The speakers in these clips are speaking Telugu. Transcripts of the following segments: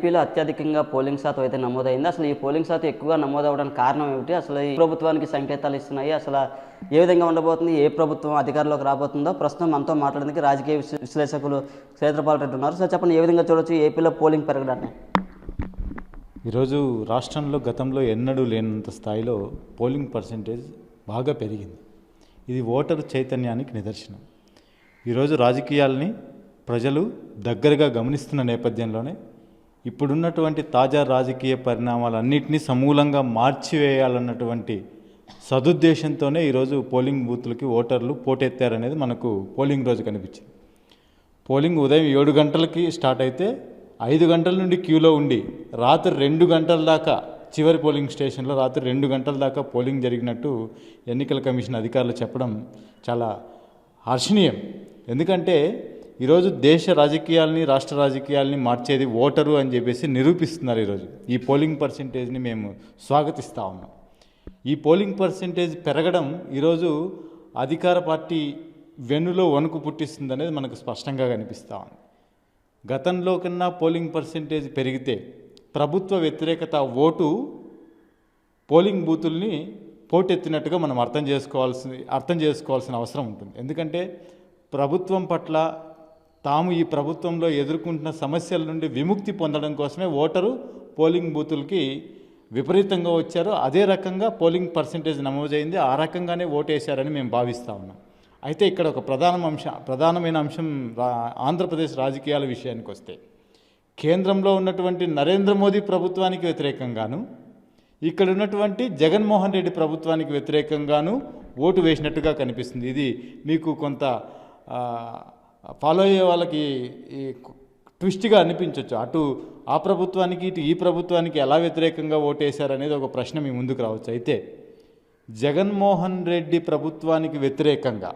ఏపీలో అత్యధికంగా పోలింగ్ శాతం అయితే నమోదైంది. అసలు ఈ పోలింగ్ శాతం ఎక్కువగా నమోదవడానికి కారణం ఏమిటి? అసలు ఈ ప్రభుత్వానికి సంకేతాలు ఇస్తున్నాయి. అసలు ఏ విధంగా ఉండబోతుంది? ఏ ప్రభుత్వం అధికారంలోకి రాబోతుందో ప్రస్తుతం మనతో మాట్లాడడానికి రాజకీయ విశ్లేషకులు క్షేత్రపాల్ రెడ్డి ఉన్నారు. సార్ చెప్పండి, ఏ విధంగా చూడొచ్చు ఏపీలో పోలింగ్ పెరగడాన్ని? ఈరోజు రాష్ట్రంలో గతంలో ఎన్నడూ లేనంత స్థాయిలో పోలింగ్ పర్సెంటేజ్ బాగా పెరిగింది. ఇది ఓటరు చైతన్యానికి నిదర్శనం. ఈరోజు రాజకీయాల్ని ప్రజలు దగ్గరగా గమనిస్తున్న నేపథ్యంలోనే ఇప్పుడున్నటువంటి తాజా రాజకీయ పరిణామాలన్నింటినీ సమూలంగా మార్చివేయాలన్నటువంటి సదుద్దేశంతోనే ఈరోజు పోలింగ్ బూత్లకి ఓటర్లు పోటెత్తారనేది మనకు పోలింగ్ రోజు కనిపించింది. పోలింగ్ ఉదయం 7 గంటలకి స్టార్ట్ అయితే 5 గంటల నుండి క్యూలో ఉండి రాత్రి 2 గంటల దాకా చివరి పోలింగ్ స్టేషన్లో రాత్రి 2 గంటల దాకా పోలింగ్ జరిగినట్టు ఎన్నికల కమిషన్ అధికారులు చెప్పడం చాలా హర్షణీయం. ఎందుకంటే ఈరోజు దేశ రాజకీయాల్ని రాష్ట్ర రాజకీయాల్ని మార్చేది ఓటరు అని చెప్పేసి నిరూపిస్తున్నారు. ఈరోజు ఈ పోలింగ్ పర్సెంటేజ్ని మేము స్వాగతిస్తూ ఉన్నాం. ఈ పోలింగ్ పర్సెంటేజ్ పెరగడం ఈరోజు అధికార పార్టీ వెన్నులో వణుకు పుట్టిస్తుంది అనేది మనకు స్పష్టంగా కనిపిస్తూ ఉంది. గతంలో కన్నా పోలింగ్ పర్సెంటేజ్ పెరిగితే ప్రభుత్వ వ్యతిరేకత ఓటు పోలింగ్ బూతుల్ని పోటెత్తినట్టుగా మనం అర్థం చేసుకోవాల్సిన అవసరం ఉంటుంది. ఎందుకంటే ప్రభుత్వం పట్ల తాము ఈ ప్రభుత్వంలో ఎదుర్కొంటున్న సమస్యల నుండి విముక్తి పొందడం కోసమే ఓటరు పోలింగ్ బూతులకి విపరీతంగా వచ్చారు. అదే రకంగా పోలింగ్ పర్సెంటేజ్ నమోదైంది. ఆ రకంగానే ఓటేశారని మేము భావిస్తూ ఉన్నాం. అయితే ఇక్కడ ఒక ప్రధానమైన అంశం ఆంధ్రప్రదేశ్ రాజకీయాల విషయానికి వస్తే, కేంద్రంలో ఉన్నటువంటి నరేంద్ర మోదీ ప్రభుత్వానికి వ్యతిరేకంగాను ఇక్కడ ఉన్నటువంటి జగన్మోహన్ రెడ్డి ప్రభుత్వానికి వ్యతిరేకంగాను ఓటు వేసినట్టుగా కనిపిస్తుంది. ఇది మీకు కొంత ఫాలో అయ్యే వాళ్ళకి ట్విస్ట్గా అనిపించవచ్చు. అటు ఆ ప్రభుత్వానికి ఇటు ఈ ప్రభుత్వానికి ఎలా వ్యతిరేకంగా ఓటేశారనేది ఒక ప్రశ్న మీ ముందుకు రావచ్చు. అయితే జగన్మోహన్ రెడ్డి ప్రభుత్వానికి వ్యతిరేకంగా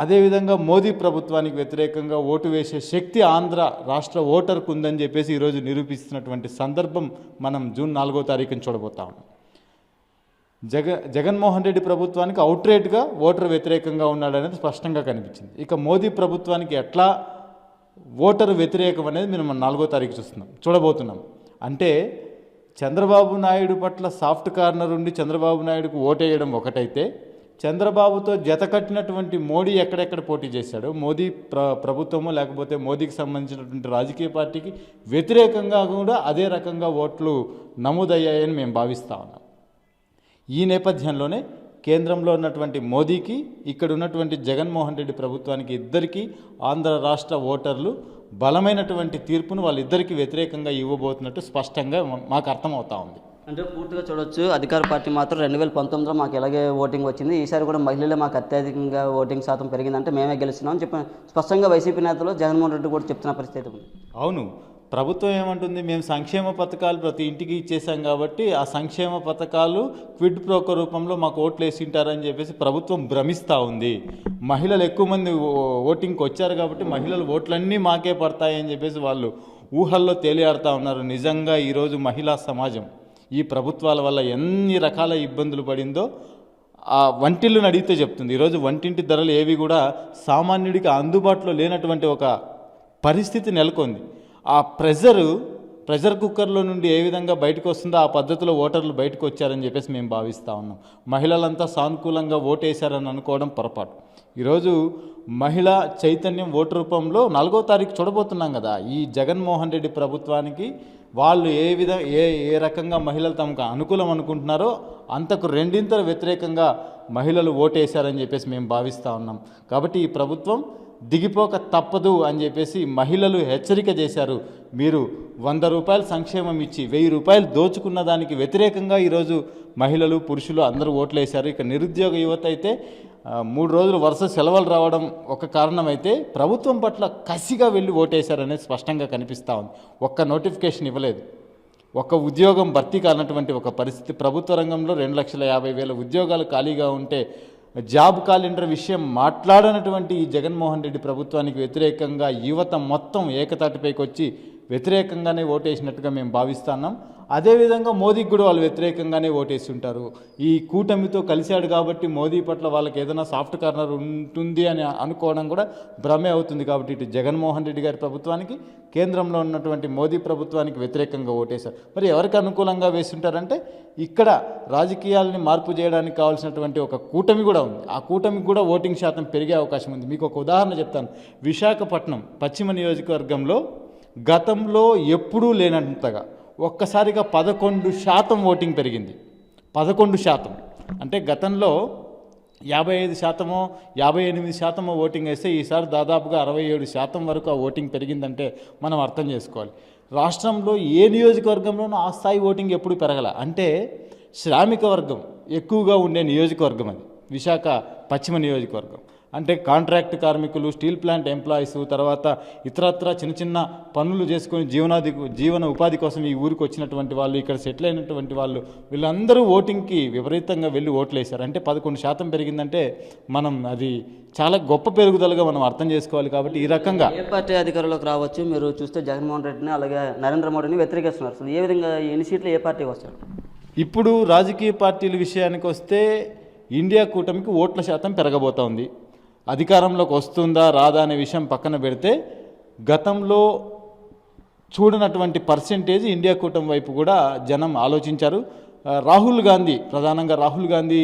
అదేవిధంగా మోదీ ప్రభుత్వానికి వ్యతిరేకంగా ఓటు వేసే శక్తి ఆంధ్ర రాష్ట్ర ఓటర్కు ఉందని చెప్పేసి ఈరోజు నిరూపిస్తున్నటువంటి సందర్భం మనం జూన్ 4వ తారీఖున చూడబోతాం. జగన్మోహన్ రెడ్డి ప్రభుత్వానికి అవుట్రేట్గా ఓటర్ వ్యతిరేకంగా ఉన్నాడనేది స్పష్టంగా కనిపించింది. ఇక మోదీ ప్రభుత్వానికి ఎట్లా ఓటరు వ్యతిరేకం అనేది మనం 4వ తారీఖు చూడబోతున్నాం. అంటే చంద్రబాబు నాయుడు పట్ల సాఫ్ట్ కార్నర్ ఉండి చంద్రబాబు నాయుడుకు ఓటేయడం ఒకటైతే, చంద్రబాబుతో జత కట్టినటువంటి మోడీ ఎక్కడెక్కడ పోటీ చేశాడో మోదీ ప్రభుత్వము లేకపోతే మోదీకి సంబంధించినటువంటి రాజకీయ పార్టీకి వ్యతిరేకంగా కూడా అదే రకంగా ఓట్లు నమోదయ్యాయని మేము భావిస్తూ ఉన్నాం. ఈ నేపథ్యంలోనే కేంద్రంలో ఉన్నటువంటి మోదీకి ఇక్కడ ఉన్నటువంటి జగన్మోహన్ రెడ్డి ప్రభుత్వానికి ఇద్దరికీ ఆంధ్ర రాష్ట్ర ఓటర్లు బలమైనటువంటి తీర్పును వాళ్ళిద్దరికీ వ్యతిరేకంగా ఇవ్వబోతున్నట్టు స్పష్టంగా మాకు అర్థమవుతా ఉంది. అంటే పూర్తిగా చూడొచ్చు, అధికార పార్టీ మాత్రం 2019లో మాకు ఎలాగే ఓటింగ్ వచ్చింది, ఈసారి కూడా మహిళలే మాకు అత్యధికంగా ఓటింగ్ శాతం పెరిగిందంటే మేమే గెలుస్తున్నామని చెప్పి స్పష్టంగా వైసీపీ నేతలు జగన్మోహన్ రెడ్డి కూడా చెప్తున్న పరిస్థితి ఉంది. అవును, ప్రభుత్వం ఏమంటుంది, మేము సంక్షేమ పథకాలు ప్రతి ఇంటికి ఇచ్చేసాం కాబట్టి ఆ సంక్షేమ పథకాలు క్విడ్ ప్రోకో రూపంలో మాకు ఓట్లు వేసింటారని చెప్పేసి ప్రభుత్వం భ్రమిస్తూ ఉంది. మహిళలు ఎక్కువ మంది ఓటింగ్కి వచ్చారు కాబట్టి మహిళలు ఓట్లన్నీ మాకే పడతాయని చెప్పేసి వాళ్ళు ఊహల్లో తేలియాడుతూ ఉన్నారు. నిజంగా ఈరోజు మహిళా సమాజం ఈ ప్రభుత్వాల వల్ల ఎన్ని రకాల ఇబ్బందులు పడిందో ఆ వంటిల్లుని అడిగితే చెప్తుంది. ఈరోజు వంటింటి ధరలు ఏవి కూడా సామాన్యుడికి అందుబాటులో లేనటువంటి ఒక పరిస్థితి నెలకొంది. ఆ ప్రెషర్ కుక్కర్లో నుండి ఏ విధంగా బయటకు వస్తుందో ఆ పద్ధతిలో ఓటర్లు బయటకు వచ్చారని చెప్పేసి మేము భావిస్తూ ఉన్నాం. మహిళలంతా సానుకూలంగా ఓటేశారని అనుకోవడం పొరపాటు. ఈరోజు మహిళా చైతన్యం ఓటు రూపంలో 4వ తారీఖు చూడబోతున్నాం కదా. ఈ జగన్మోహన్ రెడ్డి ప్రభుత్వానికి వాళ్ళు ఏ రకంగా మహిళలు తమకు అనుకూలం అనుకుంటున్నారో అంతకు రెండింతల వ్యతిరేకంగా మహిళలు ఓటేశారని చెప్పేసి మేము భావిస్తూ ఉన్నాం. కాబట్టి ఈ ప్రభుత్వం దిగిపోక తప్పదు అని చెప్పేసి మహిళలు హెచ్చరిక చేశారు. మీరు 100 రూపాయలు సంక్షేమం ఇచ్చి 1000 రూపాయలు దోచుకున్న దానికి వ్యతిరేకంగా ఈరోజు మహిళలు పురుషులు అందరూ ఓట్లు వేశారు. ఇక నిరుద్యోగ యువత అయితే 3 రోజులు వరుస సెలవులు రావడం ఒక కారణమైతే ప్రభుత్వం పట్ల కసిగా వెళ్ళి ఓటేశారనేది స్పష్టంగా కనిపిస్తూ ఉంది. ఒక్క నోటిఫికేషన్ ఇవ్వలేదు, ఒక్క ఉద్యోగం భర్తీ కానటువంటి ఒక పరిస్థితి. ప్రభుత్వ రంగంలో 2,50,000 ఉద్యోగాలు ఖాళీగా ఉంటే జాబ్ క్యాలెండర్ విషయం మాట్లాడనటువంటి ఈ జగన్మోహన్ రెడ్డి ప్రభుత్వానికి వ్యతిరేకంగా యువత మొత్తం ఏకతాటిపైకి వచ్చి వ్యతిరేకంగానే ఓటేసినట్టుగా మేము భావిస్తున్నాం. అదేవిధంగా మోదీకి కూడా వాళ్ళు వ్యతిరేకంగానే ఓటేసి ఉంటారు. ఈ కూటమితో కలిశాడు కాబట్టి మోదీ పట్ల వాళ్ళకి ఏదైనా సాఫ్ట్ కార్నర్ ఉంటుంది అని అనుకోవడం కూడా భ్రమే అవుతుంది. కాబట్టి ఇటు జగన్మోహన్ రెడ్డి గారి ప్రభుత్వానికి, కేంద్రంలో ఉన్నటువంటి మోదీ ప్రభుత్వానికి వ్యతిరేకంగా ఓటేశారు. మరి ఎవరికి అనుకూలంగా వేస్తుంటారంటే ఇక్కడ రాజకీయాలని మార్పు చేయడానికి కావాల్సినటువంటి ఒక కూటమి కూడా ఉంది. ఆ కూటమికి కూడా ఓటింగ్ శాతం పెరిగే అవకాశం ఉంది. మీకు ఒక ఉదాహరణ చెప్తాను. విశాఖపట్నం పశ్చిమ నియోజకవర్గంలో గతంలో ఎప్పుడూ లేనంతగా ఒక్కసారిగా 11% ఓటింగ్ పెరిగింది. 11%. అంటే గతంలో 55%, 58% ఓటింగ్ వేస్తే ఈసారి దాదాపుగా 67% వరకు ఆ ఓటింగ్ పెరిగిందంటే మనం అర్థం చేసుకోవాలి. రాష్ట్రంలో ఏ నియోజకవర్గంలోనూ ఆ స్థాయి ఓటింగ్ ఎప్పుడు పెరగల. అంటే శ్రామిక వర్గం ఎక్కువగా ఉండే నియోజకవర్గం అది విశాఖ పశ్చిమ నియోజకవర్గం. అంటే కాంట్రాక్ట్ కార్మికులు, స్టీల్ ప్లాంట్ ఎంప్లాయీస్, తర్వాత ఇతరత్ర చిన్న చిన్న పనులు చేసుకొని జీవన ఉపాధి కోసం ఈ ఊరికి వచ్చినటువంటి వాళ్ళు, ఇక్కడ సెటిల్ అయినటువంటి వాళ్ళు, వీళ్ళందరూ ఓటింగ్కి విపరీతంగా వెళ్ళి ఓట్లు వేశారు. అంటే 11% పెరిగిందంటే మనం అది చాలా గొప్ప పెరుగుదలగా మనం అర్థం చేసుకోవాలి. కాబట్టి ఈ రకంగా ఏ పార్టీ అధికారంలోకి రావచ్చు? మీరు చూస్తే జగన్మోహన్ రెడ్డిని అలాగే నరేంద్ర మోడీని వ్యతిరేకిస్తున్నారు. అసలు ఏ విధంగా ఎన్ని సీట్లు ఏ పార్టీకి వస్తారు? ఇప్పుడు రాజకీయ పార్టీల విషయానికి వస్తే ఇండియా కూటమికి ఓట్ల శాతం పెరగబోతోంది. అధికారంలోకి వస్తుందా రాదా అనే విషయం పక్కన పెడితే గతంలో చూడనటువంటి పర్సెంటేజ్ ఇండియా కూటమి వైపు కూడా జనం ఆలోచించారు. రాహుల్ గాంధీ, ప్రధానంగా రాహుల్ గాంధీ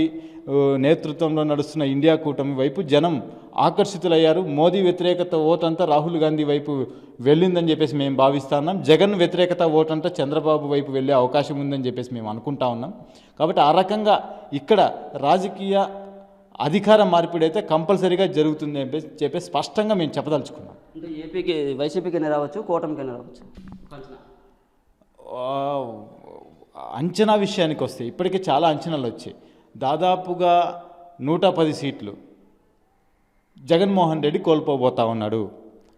నేతృత్వంలో నడుస్తున్న ఇండియా కూటమి వైపు జనం ఆకర్షితులయ్యారు. మోదీ వ్యతిరేకత ఓటంతా రాహుల్ గాంధీ వైపు వెళ్ళిందని చెప్పేసి మేము భావిస్తున్నాం. జగన్ వ్యతిరేకత ఓటంతా చంద్రబాబు వైపు వెళ్ళే అవకాశం ఉందని చెప్పేసి మేము అనుకుంటా ఉన్నాం. కాబట్టి ఆ రకంగా ఇక్కడ రాజకీయ అధికార మార్పిడి అయితే కంపల్సరీగా జరుగుతుంది అని చెప్పి స్పష్టంగా మేము చెప్పదలుచుకున్నాం. అంటే ఏపీకి వైసీపీకి ఎన్ని రావచ్చు, కూటమికి ఎన్ని రావచ్చు? అంచనా విషయానికి వస్తే ఇప్పటికే చాలా అంచనాలు వచ్చాయి. దాదాపుగా 110 సీట్లు జగన్మోహన్ రెడ్డి కోల్పోబోతా ఉన్నాడు.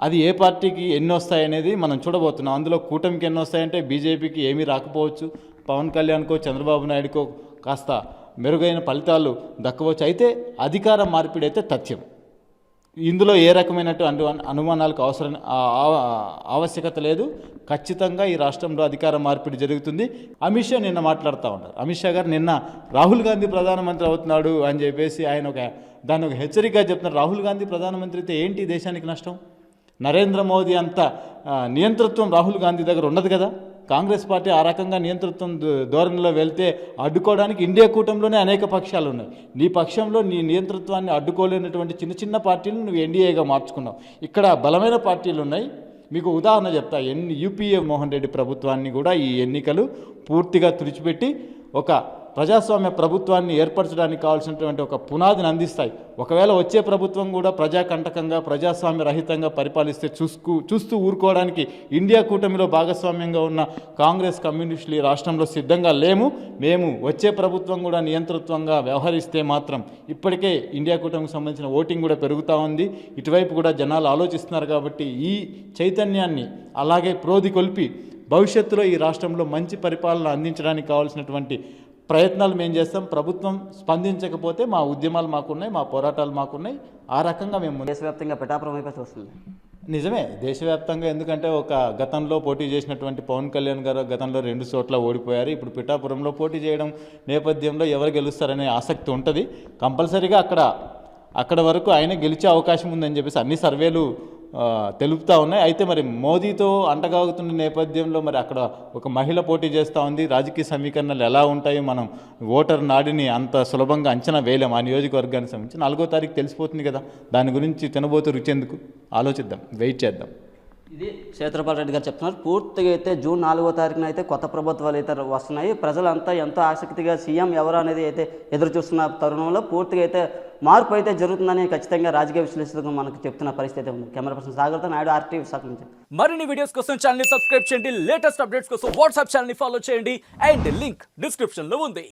అది ఏ పార్టీకి ఎన్ని వస్తాయనేది మనం చూడబోతున్నాం. అందులో కూటమికి ఎన్ని వస్తాయంటే బీజేపీకి ఏమీ రాకపోవచ్చు, పవన్ కళ్యాణ్కో చంద్రబాబు నాయుడుకో కాస్త మెరుగైన ఫలితాలు దక్కవచ్చు. అయితే అధికార మార్పిడి అయితే తథ్యం. ఇందులో ఏ రకమైనటువంటి అనుమానాలకు ఆవశ్యకత లేదు. ఖచ్చితంగా ఈ రాష్ట్రంలో అధికార మార్పిడి జరుగుతుంది. అమిత్ షా నిన్న మాట్లాడుతూ ఉంటారు. అమిత్ షా గారు నిన్న రాహుల్ గాంధీ ప్రధానమంత్రి అవుతున్నాడు అని చెప్పేసి ఆయన దాన్ని ఒక హెచ్చరికగా చెప్తున్నారు. రాహుల్ గాంధీ ప్రధానమంత్రి అయితే ఏంటి దేశానికి నష్టం? నరేంద్ర మోదీ అంత నియంతృత్వం రాహుల్ గాంధీ దగ్గర ఉండదు కదా. కాంగ్రెస్ పార్టీ ఆ రకంగా నియంతృత్వం ధోరణిలో వెళ్తే అడ్డుకోవడానికి ఇండియా కూటమిలోనే అనేక పక్షాలు ఉన్నాయి. నీ పక్షంలో నీ నియంతృత్వాన్ని అడ్డుకోలేనటువంటి చిన్న చిన్న పార్టీలు నువ్వు ఎన్డీఏగా మార్చుకున్నావు. ఇక్కడ బలమైన పార్టీలు ఉన్నాయి. మీకు ఉదాహరణ చెప్తా. యూపీఏ మోహన్ రెడ్డి ప్రభుత్వాన్ని కూడా ఈ ఎన్నికలు పూర్తిగా తుడిచిపెట్టి ఒక ప్రజాస్వామ్య ప్రభుత్వాన్ని ఏర్పరచడానికి కావాల్సినటువంటి ఒక పునాదిని అందిస్తాయి. ఒకవేళ వచ్చే ప్రభుత్వం కూడా ప్రజాకంటకంగా, ప్రజాస్వామ్య రహితంగా పరిపాలిస్తే చూస్తూ ఊరుకోవడానికి ఇండియా కూటమిలో భాగస్వామ్యంగా ఉన్న కాంగ్రెస్, కమ్యూనిస్టులు ఈ రాష్ట్రంలో సిద్ధంగా లేము. మేము వచ్చే ప్రభుత్వం కూడా నియంతృత్వంగా వ్యవహరిస్తే మాత్రం ఇప్పటికే ఇండియా కూటమికి సంబంధించిన ఓటింగ్ కూడా పెరుగుతూ ఉంది. ఇటువైపు కూడా జనాలు ఆలోచిస్తున్నారు. కాబట్టి ఈ చైతన్యాన్ని అలాగే ప్రోదికొల్పి భవిష్యత్తులో ఈ రాష్ట్రంలో మంచి పరిపాలన అందించడానికి కావాల్సినటువంటి ప్రయత్నాలు మేము చేస్తాం. ప్రభుత్వం స్పందించకపోతే మా ఉద్యమాలు మాకున్నాయి, మా పోరాటాలు మాకున్నాయి. ఆ రకంగా మేము దేశవ్యాప్తంగా పిఠాపురం వైపు వస్తుంది. నిజమే, దేశవ్యాప్తంగా. ఎందుకంటే ఒక గతంలో పోటీ చేసినటువంటి పవన్ కళ్యాణ్ గారు గతంలో 2 చోట్ల ఓడిపోయారు. ఇప్పుడు పిఠాపురంలో పోటీ చేయడం నేపథ్యంలో ఎవరు గెలుస్తారనే ఆసక్తి ఉంటుంది. కంపల్సరీగా అక్కడ వరకు ఆయన గెలిచే అవకాశం ఉందని చెప్పేసి అన్ని సర్వేలు తెలుపుతూ ఉన్నాయి. అయితే మరి మోదీతో అంటగాగుతున్న నేపథ్యంలో మరి అక్కడ ఒక మహిళ పోటీ చేస్తూ ఉంది. రాజకీయ సమీకరణలు ఎలా ఉంటాయో మనం ఓటర్ నాడిని అంత సులభంగా అంచనా వేయలేం. ఆ నియోజకవర్గానికి సంబంధించి 4వ తారీఖు తెలిసిపోతుంది కదా. దాని గురించి తినబోతూ రుచెందుకు ఆలోచిద్దాం, వెయిట్ చేద్దాం. ఇది క్షేత్రపాల్ రెడ్డి గారు చెప్తున్నారు. పూర్తిగా అయితే జూన్ 4వ తారీఖున అయితే కొత్త ప్రభుత్వాలు అయితే వస్తున్నాయి. ప్రజలంతా ఎంతో ఆసక్తిగా సీఎం ఎవరు అనేది అయితే ఎదురు చూస్తున్న తరుణంలో పూర్తిగా అయితే మార్పు అయితే జరుగుతుందని ఖచ్చితంగా రాజకీయ విశ్లేషకులు మనకు చెప్తున్న పరిస్థితి అయితే ఉంది. కెమెరా పర్సన్ సాగర్తో నాయుడు, RTV విశాఖ నుంచి. మరిన్ని వీడియోస్ కోసం ఛానల్ ని సబ్స్క్రైబ్ చేయండి. లేటెస్ట్ అప్డేట్స్ కోసం వాట్సాప్ ఛానల్ ని ఫాలో చేయండి. అండ్ లింక్ డిస్క్రిప్షన్ లో ఉంది.